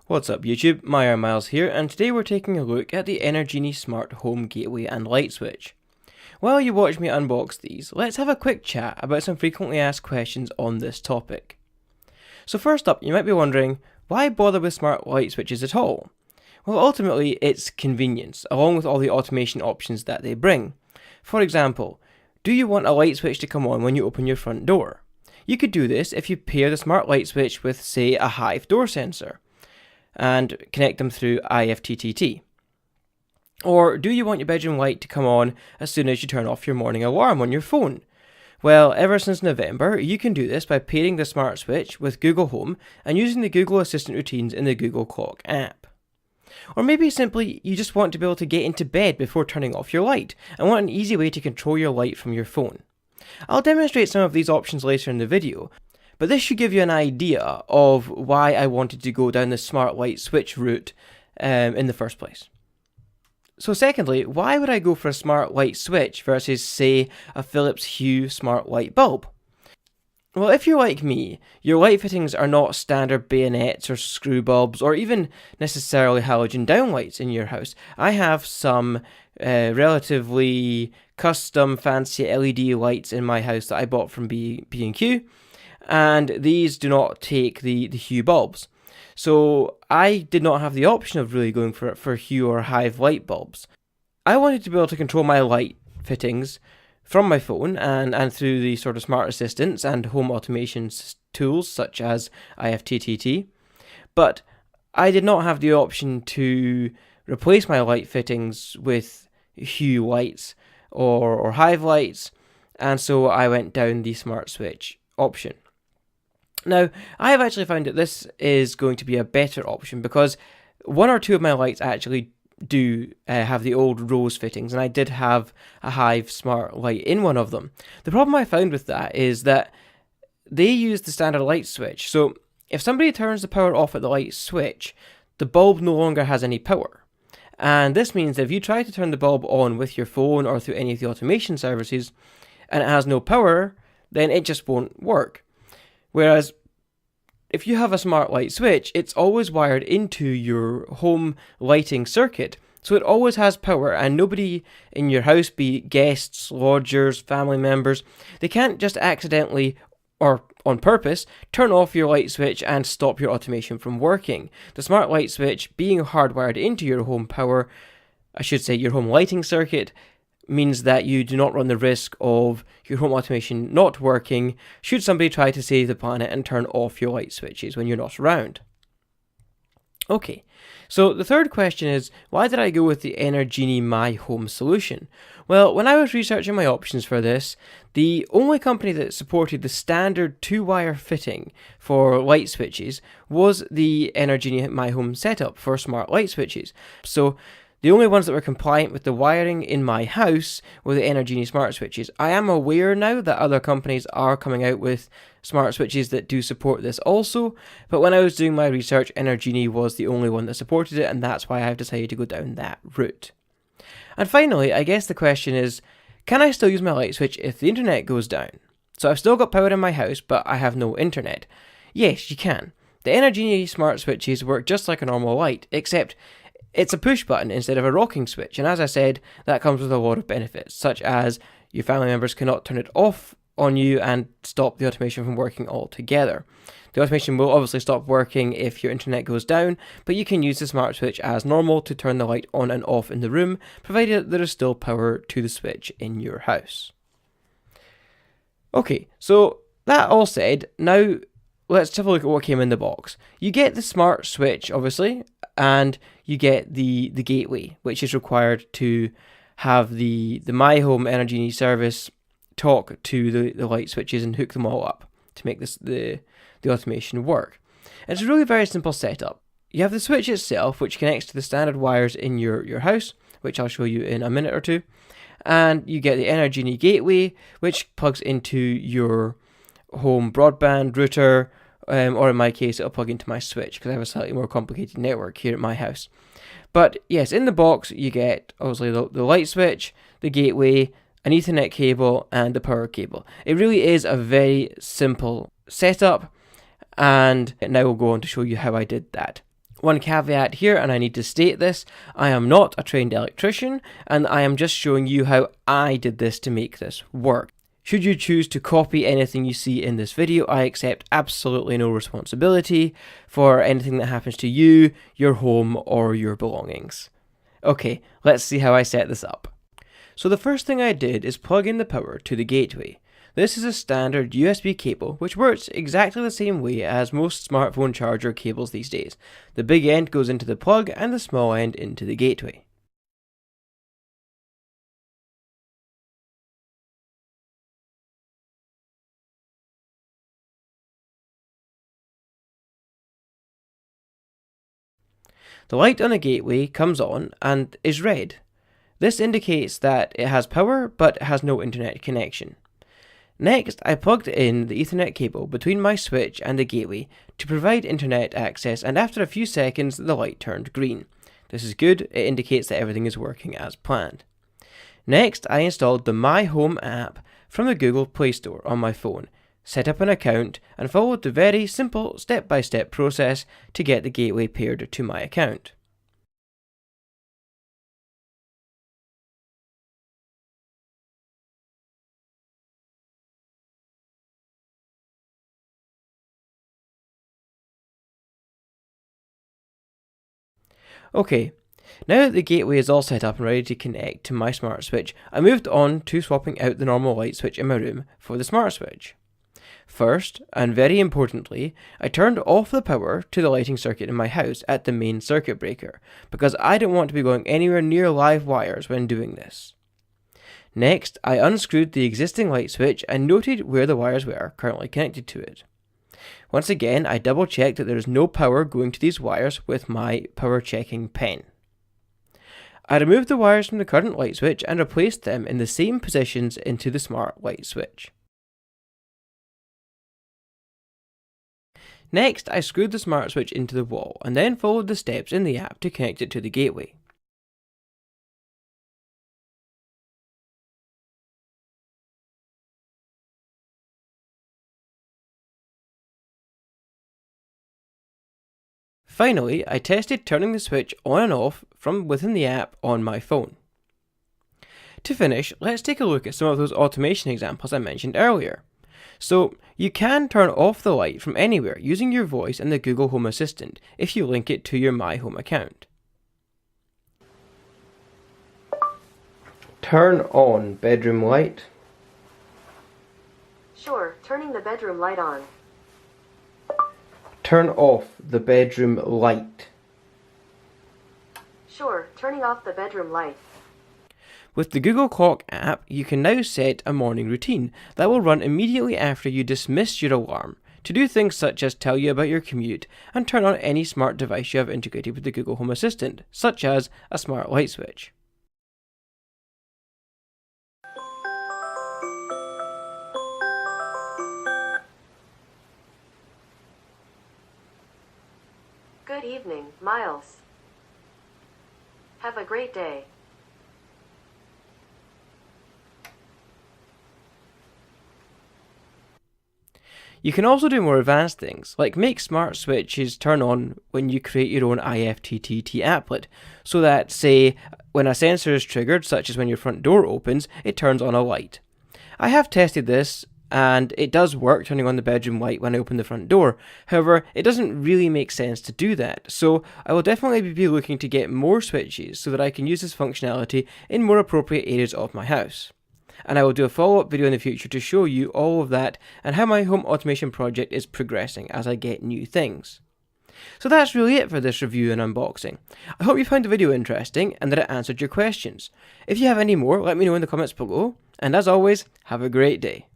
What's up YouTube, MyAirMyles here, and today we're taking a look at the Energenie Smart Home Gateway and Light Switch. While you watch me unbox these, let's have a quick chat about some frequently asked questions on this topic. So first up, you might be wondering, why bother with smart light switches at all? Well, ultimately it's convenience, along with all the automation options that they bring. For example, do you want a light switch to come on when you open your front door? You could do this if you pair the smart light switch with, say, a Hive door sensor and connect them through IFTTT. Or do you want your bedroom light to come on as soon as you turn off your morning alarm on your phone? Well, ever since November, you can do this by pairing the smart switch with Google Home and using the Google Assistant routines in the Google Clock app. Or maybe simply you just want to be able to get into bed before turning off your light and want an easy way to control your light from your phone. I'll demonstrate some of these options later in the video, but this should give you an idea of why I wanted to go down the smart light switch route in the first place. So secondly, why would I go for a smart light switch versus, say, a Philips Hue smart light bulb? Well, if you're like me, your light fittings are not standard bayonets or screw bulbs or even necessarily halogen downlights in your house. I have some relatively custom fancy LED lights in my house that I bought from B&Q, and these do not take the Hue bulbs. So I did not have the option of really going for Hue or Hive light bulbs. I wanted to be able to control my light fittings from my phone and through the sort of smart assistants and home automation tools such as IFTTT, but I did not have the option to replace my light fittings with Hue lights or Hive lights, and so I went down the smart switch option. Now, I have actually found that this is going to be a better option because one or two of my lights actually do have the old rose fittings, and I did have a Hive smart light in one of them. The problem I found with that is that they use the standard light switch, so if somebody turns the power off at the light switch, the bulb no longer has any power. And this means that if you try to turn the bulb on with your phone or through any of the automation services and it has no power, then it just won't work. Whereas if you have a smart light switch, it's always wired into your home lighting circuit, so it always has power, and nobody in your house, be it guests, lodgers, family members, they can't just accidentally or on purpose turn off your light switch and stop your automation from working. The smart light switch being hardwired into your home power, your home lighting circuit, means that you do not run the risk of your home automation not working should somebody try to save the planet and turn off your light switches when you're not around. Okay, so the third question is, why did I go with the Energenie My Home solution? Well, when I was researching my options for this, the only company that supported the standard 2-wire fitting for light switches was the Energenie My Home setup for smart light switches. So the only ones that were compliant with the wiring in my house were the Energenie smart switches. I am aware now that other companies are coming out with smart switches that do support this also, but when I was doing my research, Energenie was the only one that supported it, and that's why I've decided to go down that route. And finally, I guess the question is, can I still use my light switch if the internet goes down? So I've still got power in my house, but I have no internet. Yes, you can. The Energenie smart switches work just like a normal light, except it's a push button instead of a rocking switch, and as I said, that comes with a lot of benefits, such as your family members cannot turn it off on you and stop the automation from working altogether. The automation will obviously stop working if your internet goes down, but you can use the smart switch as normal to turn the light on and off in the room, provided there is still power to the switch in your house. Okay, so that all said, now let's have a look at what came in the box. You get the smart switch, obviously, and you get the gateway, which is required to have the My Home Energenie service talk to the light switches and hook them all up to make the automation work. And it's a really very simple setup. You have the switch itself, which connects to the standard wires in your house, which I'll show you in a minute or two, and you get the Energenie gateway, which plugs into your home broadband router, or in my case, it'll plug into my switch because I have a slightly more complicated network here at my house. But yes, in the box, you get obviously the light switch, the gateway, an Ethernet cable, and the power cable. It really is a very simple setup, and now we'll go on to show you how I did that. One caveat here, and I need to state this, I am not a trained electrician, and I am just showing you how I did this to make this work. Should you choose to copy anything you see in this video, I accept absolutely no responsibility for anything that happens to you, your home, or your belongings. Okay, let's see how I set this up. So the first thing I did is plug in the power to the gateway. This is a standard USB cable which works exactly the same way as most smartphone charger cables these days. The big end goes into the plug and the small end into the gateway. The light on the gateway comes on and is red. This indicates that it has power but has no internet connection. Next, I plugged in the Ethernet cable between my switch and the gateway to provide internet access, and after a few seconds the light turned green. This is good, it indicates that everything is working as planned. Next, I installed the My Home app from the Google Play Store on my phone, set up an account, and followed the very simple step-by-step process to get the gateway paired to my account. Okay, now that the gateway is all set up and ready to connect to my smart switch, I moved on to swapping out the normal light switch in my room for the smart switch. First, and very importantly, I turned off the power to the lighting circuit in my house at the main circuit breaker, because I don't want to be going anywhere near live wires when doing this. Next, I unscrewed the existing light switch and noted where the wires were currently connected to it. Once again, I double checked that there is no power going to these wires with my power checking pen. I removed the wires from the current light switch and replaced them in the same positions into the smart light switch. Next, I screwed the smart switch into the wall and then followed the steps in the app to connect it to the gateway. Finally, I tested turning the switch on and off from within the app on my phone. To finish, let's take a look at some of those automation examples I mentioned earlier. So, you can turn off the light from anywhere using your voice and the Google Home Assistant if you link it to your My Home account. Turn on bedroom light. Sure, turning the bedroom light on. Turn off the bedroom light. Sure, turning off the bedroom light. With the Google Clock app, you can now set a morning routine that will run immediately after you dismiss your alarm to do things such as tell you about your commute and turn on any smart device you have integrated with the Google Home Assistant, such as a smart light switch. Good evening, Miles. Have a great day. You can also do more advanced things, like make smart switches turn on when you create your own IFTTT applet, so that, say, when a sensor is triggered, such as when your front door opens, it turns on a light. I have tested this, and it does work turning on the bedroom light when I open the front door. However, it doesn't really make sense to do that, so I will definitely be looking to get more switches so that I can use this functionality in more appropriate areas of my house. And I will do a follow-up video in the future to show you all of that and how my home automation project is progressing as I get new things. So that's really it for this review and unboxing. I hope you found the video interesting and that it answered your questions. If you have any more, let me know in the comments below, and as always, have a great day.